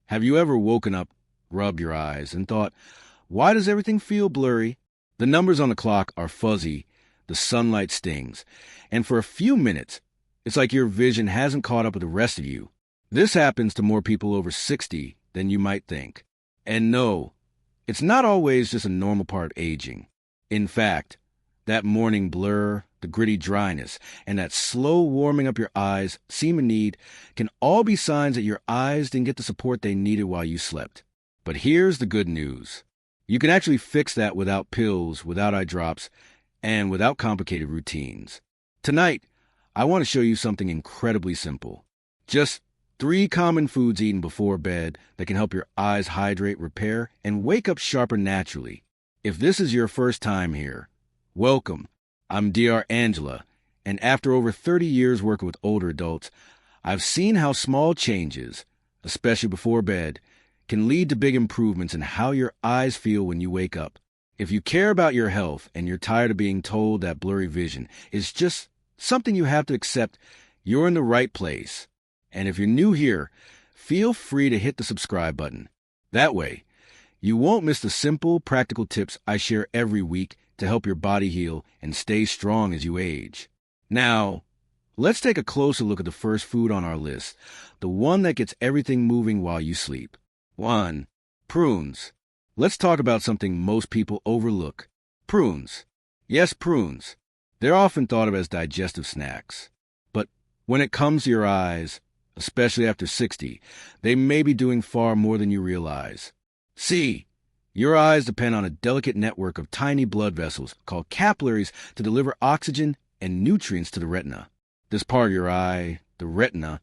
Have you ever woken up, rubbed your eyes, and thought, why does everything feel blurry? The numbers on the clock are fuzzy, the sunlight stings, and for a few minutes, it's like your vision hasn't caught up with the rest of you. This happens to more people over 60 than you might think. And no, it's not always just a normal part of aging. In fact, that morning blur, the gritty dryness, and that slow warming up your eyes, seem in need, can all be signs that your eyes didn't get the support they needed while you slept. But here's the good news. You can actually fix that without pills, without eye drops, and without complicated routines. Tonight, I want to show you something incredibly simple. Just 3 common foods eaten before bed that can help your eyes hydrate, repair, and wake up sharper naturally. If this is your first time here, welcome. I'm Dr. Angela, and after over 30 years working with older adults, I've seen how small changes, especially before bed, can lead to big improvements in how your eyes feel when you wake up. If you care about your health and you're tired of being told that blurry vision is just something you have to accept, you're in the right place. And if you're new here, feel free to hit the subscribe button. That way, you won't miss the simple, practical tips I share every week to help your body heal and stay strong as you age. Now, let's take a closer look at the first food on our list, the one that gets everything moving while you sleep. 1. Prunes. Let's talk about something most people overlook. Prunes. Yes, prunes. They're often thought of as digestive snacks. But when it comes to your eyes, especially after 60, they may be doing far more than you realize. See, your eyes depend on a delicate network of tiny blood vessels called capillaries to deliver oxygen and nutrients to the retina. This part of your eye, the retina,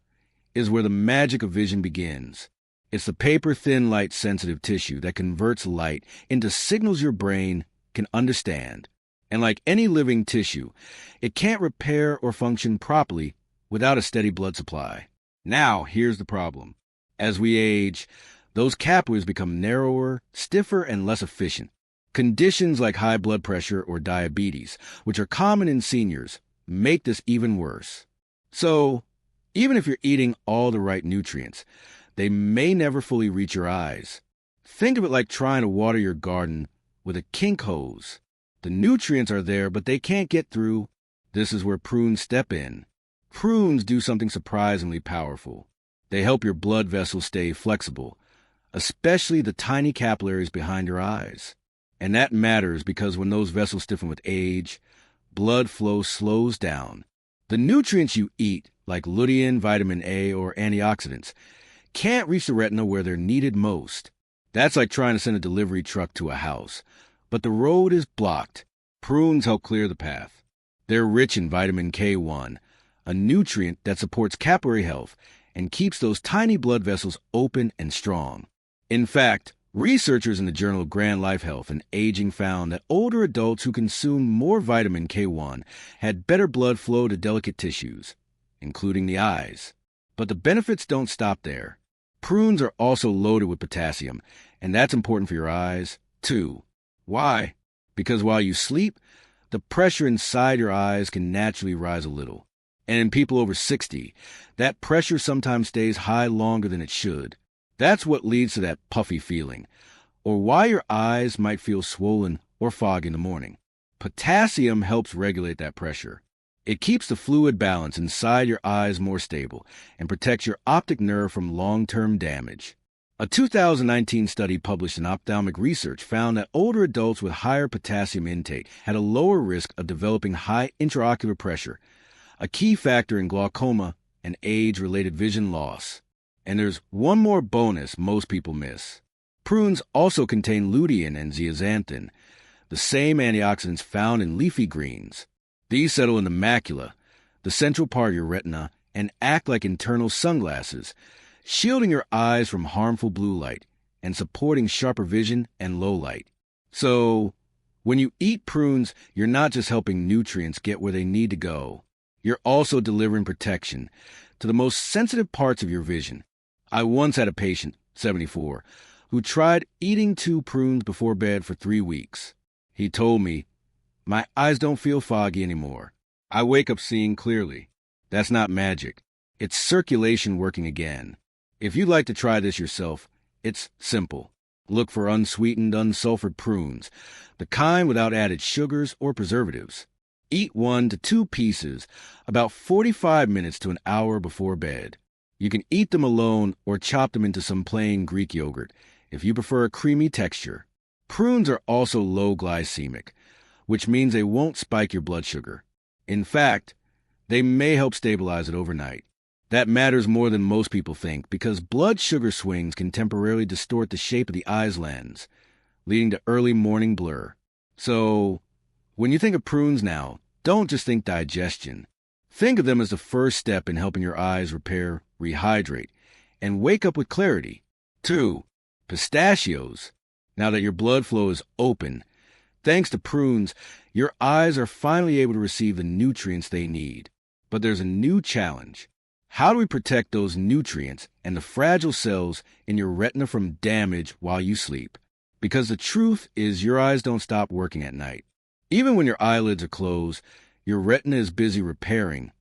is where the magic of vision begins. It's the paper-thin light-sensitive tissue that converts light into signals your brain can understand. And like any living tissue, it can't repair or function properly without a steady blood supply. Now, here's the problem. As we age, those capillaries become narrower, stiffer, and less efficient. Conditions like high blood pressure or diabetes, which are common in seniors, make this even worse. So, even if you're eating all the right nutrients, they may never fully reach your eyes. Think of it like trying to water your garden with a kink hose. The nutrients are there, but they can't get through. This is where prunes step in. Prunes do something surprisingly powerful. They help your blood vessels stay flexible, especially the tiny capillaries behind your eyes. And that matters because when those vessels stiffen with age, blood flow slows down. The nutrients you eat, like lutein, vitamin A, or antioxidants, can't reach the retina where they're needed most. That's like trying to send a delivery truck to a house, but the road is blocked. Prunes help clear the path. They're rich in vitamin K1, a nutrient that supports capillary health and keeps those tiny blood vessels open and strong. In fact, researchers in the Journal of Grand Life Health and Aging found that older adults who consumed more vitamin K1 had better blood flow to delicate tissues, including the eyes. But the benefits don't stop there. Prunes are also loaded with potassium, and that's important for your eyes, too. Why? Because while you sleep, the pressure inside your eyes can naturally rise a little. And in people over 60, that pressure sometimes stays high longer than it should. That's what leads to that puffy feeling, or why your eyes might feel swollen or foggy in the morning. Potassium helps regulate that pressure. It keeps the fluid balance inside your eyes more stable and protects your optic nerve from long-term damage. A 2019 study published in Ophthalmic Research found that older adults with higher potassium intake had a lower risk of developing high intraocular pressure, a key factor in glaucoma and age-related vision loss. And there's one more bonus most people miss. Prunes also contain lutein and zeaxanthin, the same antioxidants found in leafy greens. These settle in the macula, the central part of your retina, and act like internal sunglasses, shielding your eyes from harmful blue light and supporting sharper vision and low light. So, when you eat prunes, you're not just helping nutrients get where they need to go. You're also delivering protection to the most sensitive parts of your vision. I once had a patient, 74, who tried eating 2 prunes before bed for 3 weeks. He told me, "My eyes don't feel foggy anymore. I wake up seeing clearly." That's not magic. It's circulation working again. If you'd like to try this yourself, It's simple. Look for unsweetened, unsulfured prunes, the kind without added sugars or preservatives. Eat 1 to 2 pieces about 45 minutes to an hour before bed. You can eat them alone or chop them into some plain Greek yogurt if you prefer a creamy texture. Prunes are also low glycemic, which means they won't spike your blood sugar. In fact, they may help stabilize it overnight. That matters more than most people think because blood sugar swings can temporarily distort the shape of the eye's lens, leading to early morning blur. So, when you think of prunes now, don't just think digestion. Think of them as the first step in helping your eyes repair, rehydrate, and wake up with clarity. 2. Pistachios. Now that your blood flow is open, thanks to prunes, your eyes are finally able to receive the nutrients they need. But there's a new challenge. How do we protect those nutrients and the fragile cells in your retina from damage while you sleep? Because the truth is your eyes don't stop working at night. Even when your eyelids are closed, your retina is busy repairing,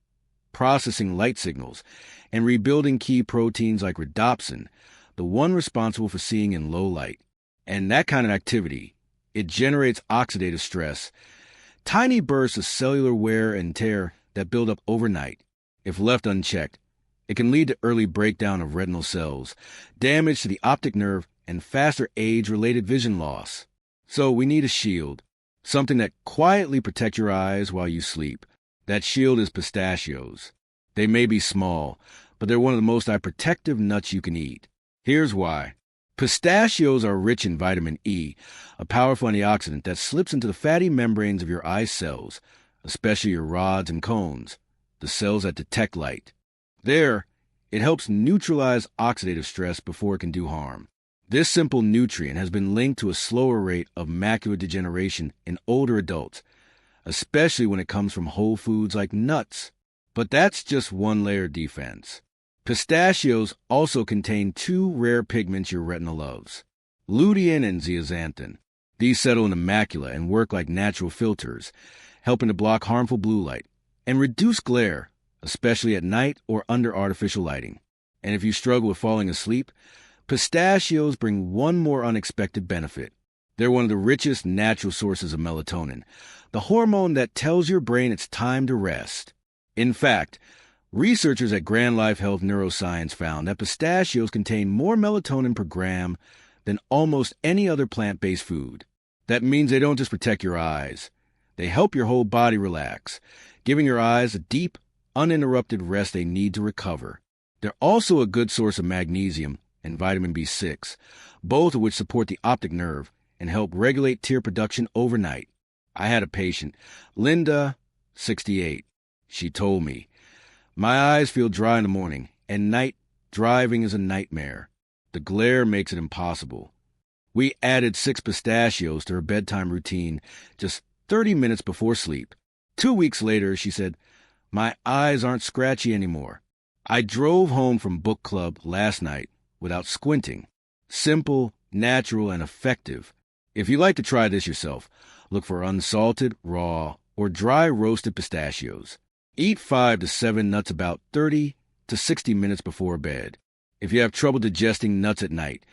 processing light signals, and rebuilding key proteins like rhodopsin, the one responsible for seeing in low light. And that kind of activity, it generates oxidative stress, tiny bursts of cellular wear and tear that build up overnight. If left unchecked, it can lead to early breakdown of retinal cells, damage to the optic nerve, and faster age-related vision loss. So we need a shield, something that quietly protects your eyes while you sleep. That shield is pistachios. They may be small, but they're one of the most eye-protective nuts you can eat. Here's why. Pistachios are rich in vitamin E, a powerful antioxidant that slips into the fatty membranes of your eye cells, especially your rods and cones, the cells that detect light. There, it helps neutralize oxidative stress before it can do harm. This simple nutrient has been linked to a slower rate of macular degeneration in older adults, especially when it comes from whole foods like nuts. But that's just one layer of defense. Pistachios also contain 2 rare pigments your retina loves, lutein and zeaxanthin. These settle in the macula and work like natural filters, helping to block harmful blue light and reduce glare, especially at night or under artificial lighting. And if you struggle with falling asleep, pistachios bring one more unexpected benefit. They're one of the richest natural sources of melatonin, the hormone that tells your brain it's time to rest. In fact, researchers at Grand Life Health Neuroscience found that pistachios contain more melatonin per gram than almost any other plant-based food. That means they don't just protect your eyes. They help your whole body relax, giving your eyes a deep, uninterrupted rest they need to recover. They're also a good source of magnesium and vitamin B6, both of which support the optic nerve and help regulate tear production overnight. I had a patient, Linda, 68. She told me, "My eyes feel dry in the morning, and night driving is a nightmare. The glare makes it impossible." We added 6 pistachios to her bedtime routine just 30 minutes before sleep. 2 weeks later, she said, "My eyes aren't scratchy anymore. I drove home from book club last night without squinting." Simple, natural, and effective. If you'd like to try this yourself, look for unsalted, raw, or dry roasted pistachios. Eat 5 to 7 nuts about 30 to 60 minutes before bed. If you have trouble digesting nuts at night,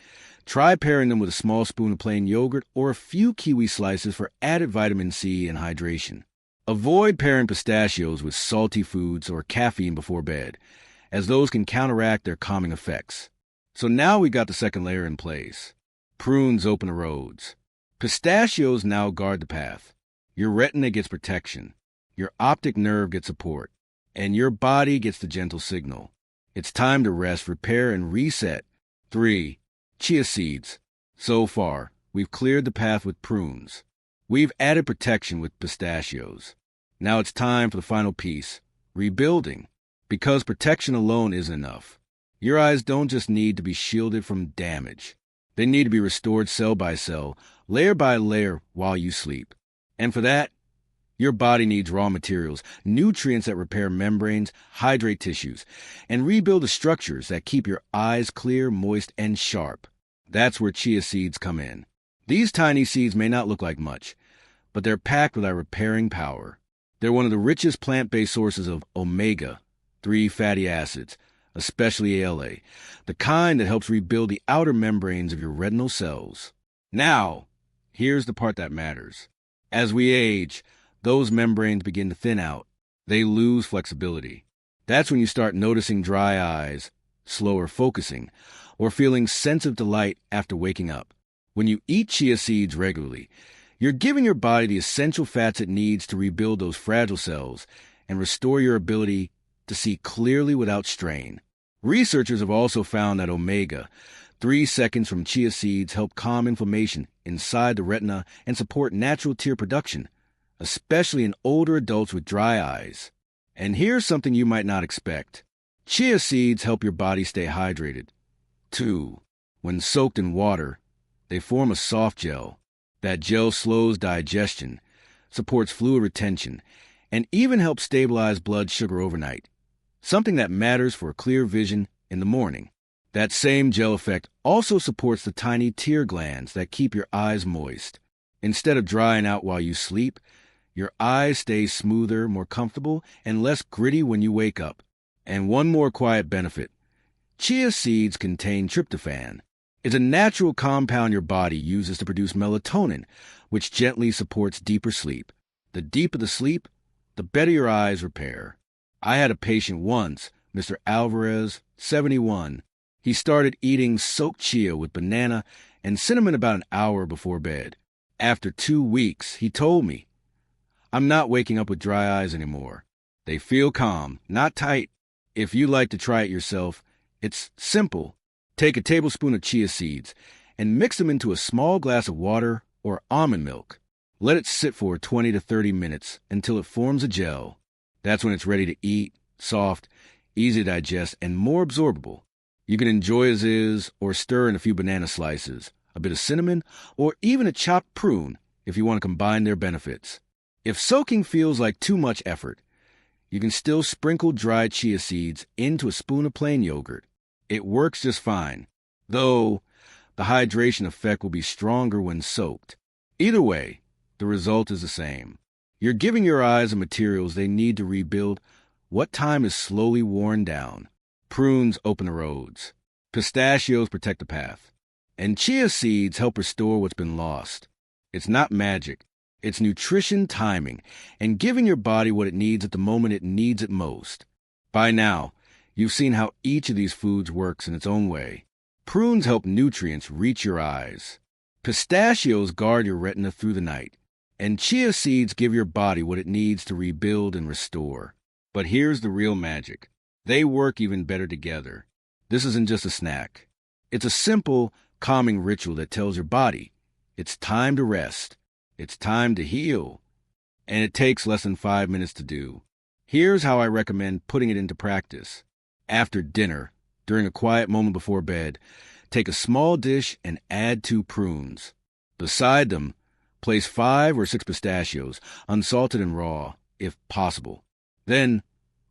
try pairing them with a small spoon of plain yogurt or a few kiwi slices for added vitamin C and hydration. Avoid pairing pistachios with salty foods or caffeine before bed, as those can counteract their calming effects. So now we got the second layer in place. Prunes open the roads. Pistachios now guard the path. Your retina gets protection. Your optic nerve gets support. And your body gets the gentle signal. It's time to rest, repair, and reset. 3. Chia seeds. So far, we've cleared the path with prunes. We've added protection with pistachios. Now it's time for the final piece, rebuilding. Because protection alone isn't enough. Your eyes don't just need to be shielded from damage. They need to be restored cell by cell, layer by layer while you sleep. And for that, your body needs raw materials, nutrients that repair membranes, hydrate tissues, and rebuild the structures that keep your eyes clear, moist, and sharp. That's where chia seeds come in. These tiny seeds may not look like much, but they're packed with our repairing power. They're one of the richest plant-based sources of omega-3 fatty acids, especially ALA, the kind that helps rebuild the outer membranes of your retinal cells. Now, here's the part that matters. As we age, those membranes begin to thin out. They lose flexibility. That's when you start noticing dry eyes, slower focusing, or feeling sensitive to light after waking up. When you eat chia seeds regularly, you're giving your body the essential fats it needs to rebuild those fragile cells and restore your ability to see clearly without strain. Researchers have also found that omega 3 seconds from chia seeds help calm inflammation inside the retina and support natural tear production, especially in older adults with dry eyes. And here's something you might not expect. Chia seeds help your body stay hydrated. 2. When soaked in water, they form a soft gel. That gel slows digestion, supports fluid retention, and even helps stabilize blood sugar overnight, something that matters for clear vision in the morning. That same gel effect also supports the tiny tear glands that keep your eyes moist. Instead of drying out while you sleep, your eyes stay smoother, more comfortable, and less gritty when you wake up. And one more quiet benefit. Chia seeds contain tryptophan. It's a natural compound your body uses to produce melatonin, which gently supports deeper sleep. The deeper the sleep, the better your eyes repair. I had a patient once, Mr. Alvarez, 71. He started eating soaked chia with banana and cinnamon about an hour before bed. After 2 weeks, he told me, "I'm not waking up with dry eyes anymore. They feel calm, not tight." If you'd like to try it yourself, it's simple. Take a tablespoon of chia seeds and mix them into a small glass of water or almond milk. Let it sit for 20 to 30 minutes until it forms a gel. That's when it's ready to eat, soft, easy to digest, and more absorbable. You can enjoy as is or stir in a few banana slices, a bit of cinnamon, or even a chopped prune if you want to combine their benefits. If soaking feels like too much effort, you can still sprinkle dried chia seeds into a spoon of plain yogurt. It works just fine, though the hydration effect will be stronger when soaked. Either way, the result is the same. You're giving your eyes the materials they need to rebuild what time is slowly worn down. Prunes open the roads. Pistachios protect the path. And chia seeds help restore what's been lost. It's not magic. It's nutrition timing and giving your body what it needs at the moment it needs it most. By now, you've seen how each of these foods works in its own way. Prunes help nutrients reach your eyes. Pistachios guard your retina through the night. And chia seeds give your body what it needs to rebuild and restore. But here's the real magic. They work even better together. This isn't just a snack. It's a simple, calming ritual that tells your body it's time to rest. It's time to heal. And it takes less than 5 minutes to do. Here's how I recommend putting it into practice. After dinner, during a quiet moment before bed, take a small dish and add 2 prunes. Beside them, place 5 or 6 pistachios, unsalted and raw, if possible. Then,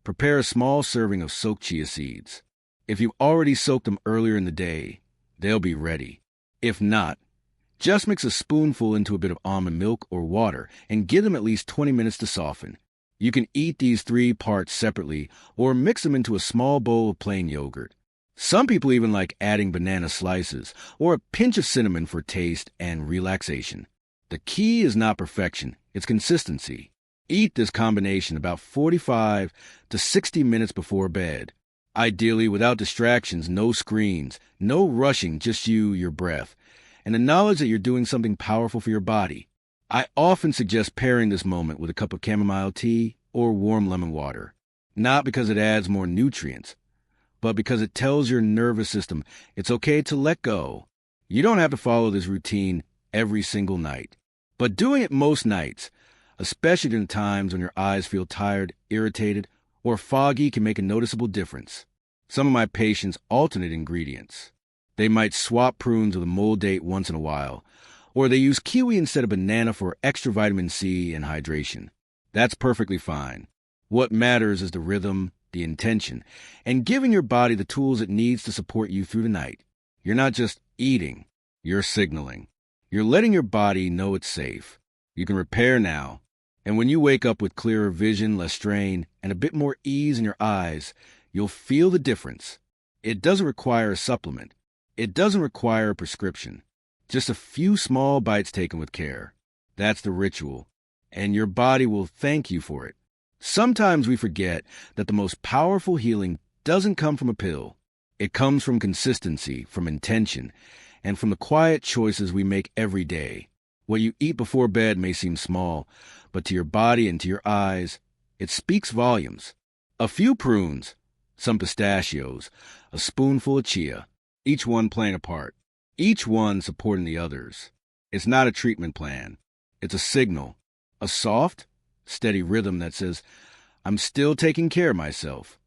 prepare a small serving of soaked chia seeds. If you've already soaked them earlier in the day, they'll be ready. If not, just mix a spoonful into a bit of almond milk or water and give them at least 20 minutes to soften. You can eat these 3 parts separately or mix them into a small bowl of plain yogurt. Some people even like adding banana slices or a pinch of cinnamon for taste and relaxation. The key is not perfection, it's consistency. Eat this combination about 45 to 60 minutes before bed. Ideally without distractions, no screens, no rushing, just you, your breath, and the knowledge that you're doing something powerful for your body. I often suggest pairing this moment with a cup of chamomile tea or warm lemon water, not because it adds more nutrients, but because it tells your nervous system it's okay to let go. You don't have to follow this routine every single night, but doing it most nights, especially in times when your eyes feel tired, irritated, or foggy, can make a noticeable difference. Some of my patients alternate ingredients. They might swap prunes with a mold date once in a while, or they use kiwi instead of banana for extra vitamin C and hydration. That's perfectly fine. What matters is the rhythm, the intention, and giving your body the tools it needs to support you through the night. You're not just eating, you're signaling. You're letting your body know it's safe. You can repair now, and when you wake up with clearer vision, less strain, and a bit more ease in your eyes, You'll feel the difference. It doesn't require a supplement. It doesn't require a prescription. Just a few small bites taken with care. That's the ritual, and your body will thank you for it. Sometimes we forget that the most powerful healing doesn't come from a pill. It comes from consistency, from intention, and from the quiet choices we make every day. What you eat before bed may seem small, but to your body and to your eyes, it speaks volumes. A few prunes, some pistachios, a spoonful of chia, each one playing a part, each one supporting the others. It's not a treatment plan. It's a signal, a soft, steady rhythm that says, I'm still taking care of myself.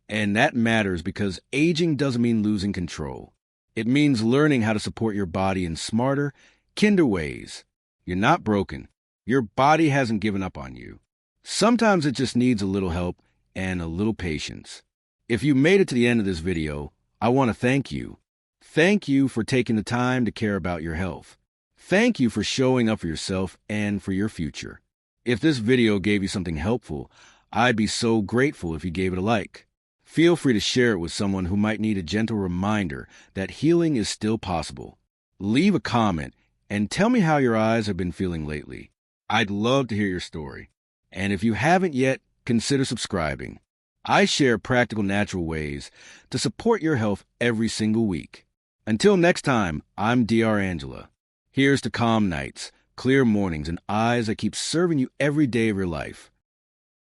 And that matters because aging doesn't mean losing control. It means learning how to support your body in smarter, kinder ways. You're not broken. Your body hasn't given up on you. Sometimes it just needs a little help and a little patience. If you made it to the end of this video, I want to thank you. Thank you for taking the time to care about your health. Thank you for showing up for yourself and for your future. If this video gave you something helpful, I'd be so grateful if you gave it a like. Feel free to share it with someone who might need a gentle reminder that healing is still possible. Leave a comment and tell me how your eyes have been feeling lately. I'd love to hear your story. And if you haven't yet, consider subscribing. I share practical, natural ways to support your health every single week. Until next time, I'm Dr. Angela. Here's to calm nights, clear mornings, and eyes that keep serving you every day of your life.